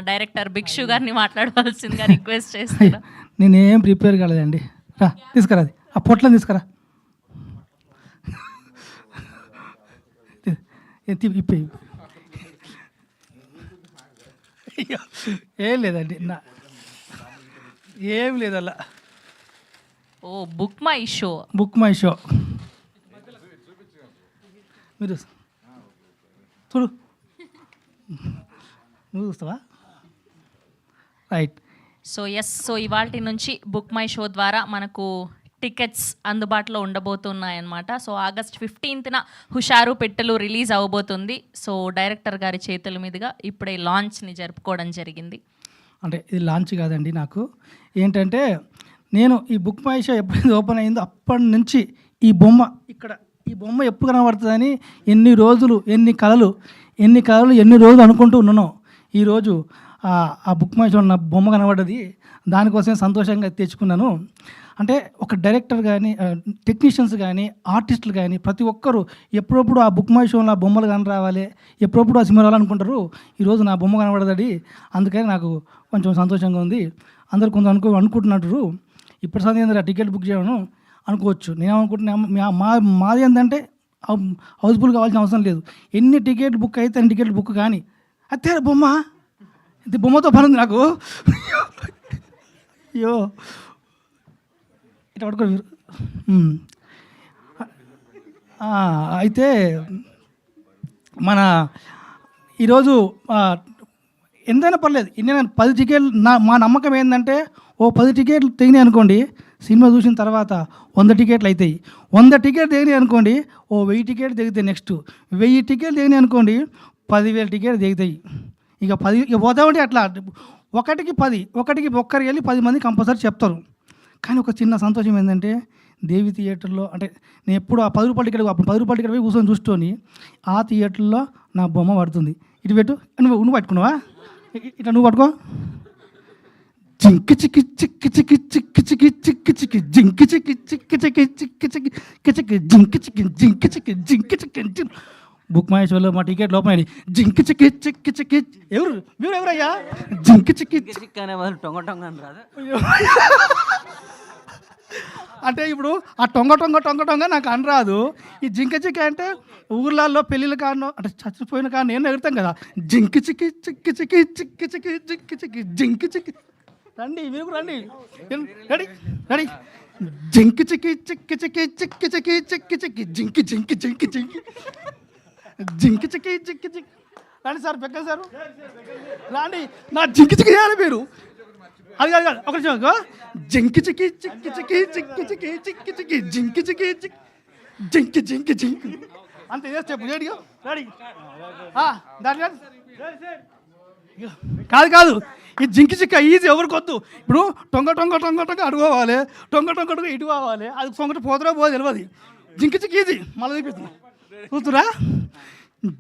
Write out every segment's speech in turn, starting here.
Director భిక్షు గారిని మాట్లాడవలసిందిగా request చేస్తున్నా. నేనేం ప్రిపేర్ కాలేదండి. రా తీసుకురా, అది ఆ పొట్లను తీసుకురా. ఇప్పి ఏం లేదండి, ఏం లేదు అలా. ఓ Book My Show, Book My Show మీరు చూడు, నువ్వు చూస్తావా? రైట్. సో ఇవాల్టి నుంచి బుక్ మై షో ద్వారా మనకు టికెట్స్ అందుబాటులో ఉండబోతున్నాయన్నమాట. సో ఆగస్ట్ 15న హుషారు పెట్టెలు రిలీజ్ అవ్వబోతుంది. సో డైరెక్టర్ గారి చేతుల మీదుగా ఇప్పుడే లాంచ్ని జరుపుకోవడం జరిగింది. అంటే ఇది లాంచ్ కాదండి, నాకు ఏంటంటే నేను ఈ బుక్ మై షో ఎప్పుడైతే ఓపెన్ అయిందో అప్పటి నుంచి ఈ బొమ్మ ఎప్పుడు కనబడుతుందని ఎన్ని రోజులు ఎన్ని కళలు ఎన్ని రోజులు అనుకుంటూ ఉన్నాను. ఈరోజు ఆ బుక్ మై షో నా బొమ్మ కనబడ్డది, దానికోసమే సంతోషంగా తెచ్చుకున్నాను. అంటే ఒక డైరెక్టర్ కానీ, టెక్నీషియన్స్ కానీ, ఆర్టిస్టులు కానీ ప్రతి ఒక్కరూ ఎప్పుడప్పుడు ఆ బుక్ మై షోలో ఆ బొమ్మలు కని రావాలి, ఎప్పుడప్పుడు ఆ సినిమా రావాలనుకుంటారు. ఈరోజు నా బొమ్మ కనబడదడి, అందుకని నాకు కొంచెం సంతోషంగా ఉంది. అందరు కొంచెం అనుకుంటున్నారు ఇప్పుడు సందేంద్ర టికెట్ బుక్ చేయను అనుకోవచ్చు. నేనేమనుకుంటున్నా, మాది ఏంటంటే హౌస్ఫుల్ కావాల్సిన అవసరం లేదు. ఎన్ని టికెట్లు బుక్ అయితే అన్ని టికెట్లు బుక్ కానీ అంతే. బొమ్మతో పని ఉంది నాకు. అయ్యో ఇట్లా పడుకో. అయితే మన ఈరోజు ఎంతైనా పర్లేదు, నేను 10 టికెట్లు మా నమ్మకం ఏంటంటే, ఓ 10 టికెట్లు తెగినాయి అనుకోండి, సినిమా చూసిన తర్వాత 100 టికెట్లు అవుతాయి. 100 టికెట్లు తెగినాయి అనుకోండి, ఓ 1000 టికెట్లు తెగుతాయి. నెక్స్ట్ 1000 టికెట్లు తెగినాయి అనుకోండి, 10,000 టికెట్లు తెగుతాయి. ఇక పోతామంటే అట్లా ఒకటికి ఒక్కరికి వెళ్ళి 10 మంది కంపల్సరీ చెప్తారు. కానీ ఒక చిన్న సంతోషం ఏంటంటే, దేవి థియేటర్లో అంటే నేను ఎప్పుడు ఆ 10 రూపాయల టికెట్, అప్పుడు 10 రూపాయల టికెట్ పోయి కూర్చొని చూసుకొని ఆ థియేటర్లో నా బొమ్మ పడుతుంది. ఇటు పెట్టు, నువ్వు పట్టుకున్నావా? ఇట్లా నువ్వు పట్టుకో. జింకి చిక్కి చిక్కి చిక్కి చిక్కి చిక్కి చిక్కి చిక్కి జింకి చిక్కి చిక్కి చిక్కి చిక్కి చిక్కి చిక్కి జింకి చిక్కి జింకి చిక్కి జింకి చిక్కి. బుక్ మై షోలో మా టికెట్ లోపల జింకి చిక్కి చిక్కి చిక్కి. ఎవరయ్యా? జింకి చిక్కి చిక్కి అనే వాళ్ళు టొంగ టొంగ అని రాదు. అంటే ఇప్పుడు ఆ టొంగ నాకు అనరాదు. ఈ జింక చిక్కి అంటే ఊర్లలో పెళ్ళిళ్ళ కారణం అంటే చచ్చిపోయిన కారణం నేను ఎగురుతాం కదా. జింకి చిక్కి చిక్కి చిక్కి చిక్కి చిక్కి జింకి చిక్కి జింకి చిక్కి. రండి, మీరు రండి. రెడీ. జింకి చిక్కి చిక్కి చిక్కి చిక్కి చిక్కి చిక్కి చిక్కి జింకి జింకి జింకి జింకి జింకి చిక్కి చిక్కి చిక్కి. రండి సార్, పెక్క సార్ రండి. నా జింకి చిక్కి చేయాలి మీరు. అది కాదు ఒక నిమిషం. జింకి చిక్కి చిక్కి చిక్కి చిక్కి చిక్కి చిక్కి చిక్కి జింకి చిక్కి చిక్కి జింకి జింకి జింకి అంతే చేస్తే రెడీ. కాదు ఈ జింకి చిక్క ఈజీ ఎవరికి వద్దు. ఇప్పుడు టొంగ అడుగుకోవాలి, టొంగ ఇటు కావాలి. అది సొంగట పోతురా పోదు తెలియదు. జింకి చిక్కి ఈజీ, మళ్ళీ చూపిస్తున్నా చూస్తురా.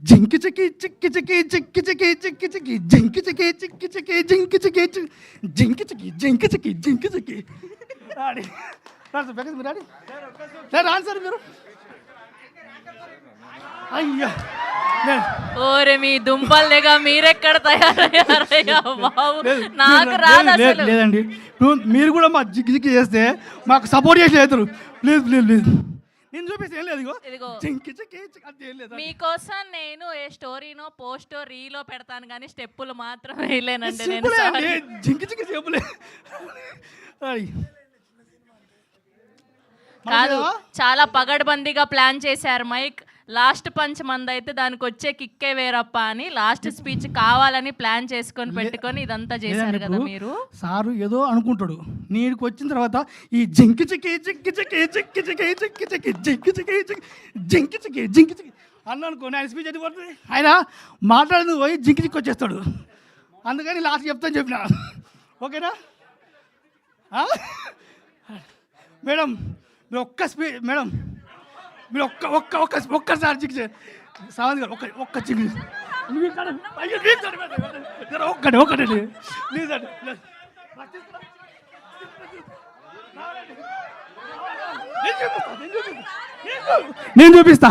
జింకి చిక్కి చిక్కి చిక్కి చిక్కి చిక్కి చిక్కి చిక్కి జింకి చిక్కి చిక్కి చిక్కి జింకి చిక్కి జింకి చిక్కి జింకి చిక్కి జింకి చిక్కి. రాడి రాని సార్ మీరు. అయ్యా ఓరే మీ దుంపల్లేగా మీరెక్కడ తయారయ్యారయ్యా బాబు, నాకు రాదు అసలు. లేదండి, మీరు కూడా మా జిక్కి జిక్కి చేస్తే మాకు సపోర్ట్ చేసి అవుతారు. ప్లీజ్ నేను చూపిస్తే ఏం లేదు. మీకోసం నేను ఏ స్టోరీనో పోస్టో రీలో పెడతాను కానీ స్టెప్పులు మాత్రం వేయలేనండి నేను. జింకి చిక్కి చెప్పులే కాదు, చాలా పగడ్బందీగా ప్లాన్ చేశారు మైక్. లాస్ట్ పంచ్ మంది అయితే దానికి వచ్చే కిక్కే వేరప్ప అని లాస్ట్ స్పీచ్ కావాలని ప్లాన్ చేసుకొని పెట్టుకొని ఇదంతా చేశారు కదా మీరు. సారు ఏదో అనుకుంటాడు, నీడికి వచ్చిన తర్వాత ఈ జింకి చిక్కి చిక్కి చిక్కి చిక్కి చిక్కి చిక్కి చిక్కి జింకి చిక్కి జింకి చిక్కి జింకి చిక్కి అన్న అనుకోని ఆయన స్పీచ్ అయిపోతుంది. ఆయన మాట్లాడింది పోయి జింకి చిక్కి వచ్చేస్తాడు. అందుకని లాస్ట్ చెప్తాను చెప్పిన. ఓకేనా మేడం? మీరు మేడం మీరు ఒక్కసారి చిక్కి సావంత్ గారు ఒక్క చిక్కి ఒక్కటే ప్లీజ్ అండి. నేను చూపిస్తా.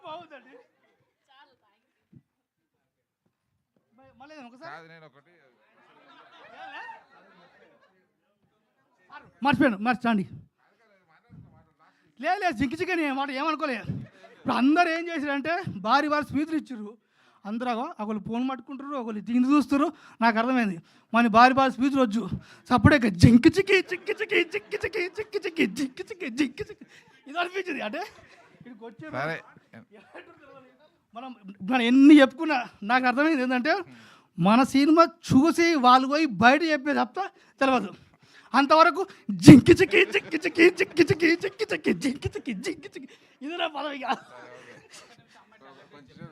బాగుంది. మళ్ళీ ఒకసారి కాదు నేను ఒకటి మర్చండి. లేదు జింకి చికెన్ మాట ఏమనుకోలే. ఇప్పుడు అందరు ఏం చేశారంటే భారీ వారు స్పీచ్లు ఇచ్చారు. అందరూ ఒకళ్ళు ఫోన్ పట్టుకుంటారు, ఒకళ్ళు తిండి చూస్తారు. నాకు అర్థమైంది మన భారీ స్పీచ్లు వచ్చు. సప్పుడే జింకి చిక్కి చిక్కి చిక్కి చిక్కి చిక్కి చిక్కి చిక్కి జింకి చిక్కి జింకి చిక్కి ఇది అనిపించింది. అంటే ఇక్కడికి వచ్చే సరే మనం ఎన్ని చెప్పుకున్నా నాకు అర్థమైంది ఏంటంటే మన సినిమా చూసి వాళ్ళు పోయి బయట చెప్పేది తప్ప తెలియదు. అంతవరకు జింకి చిక్కి చిక్కి చిక్కి చిక్కి చిక్కి చిక్కి చిక్కి జింకి చిక్కి జింకి చిక్కి ఇది నా పదవి కొంచెం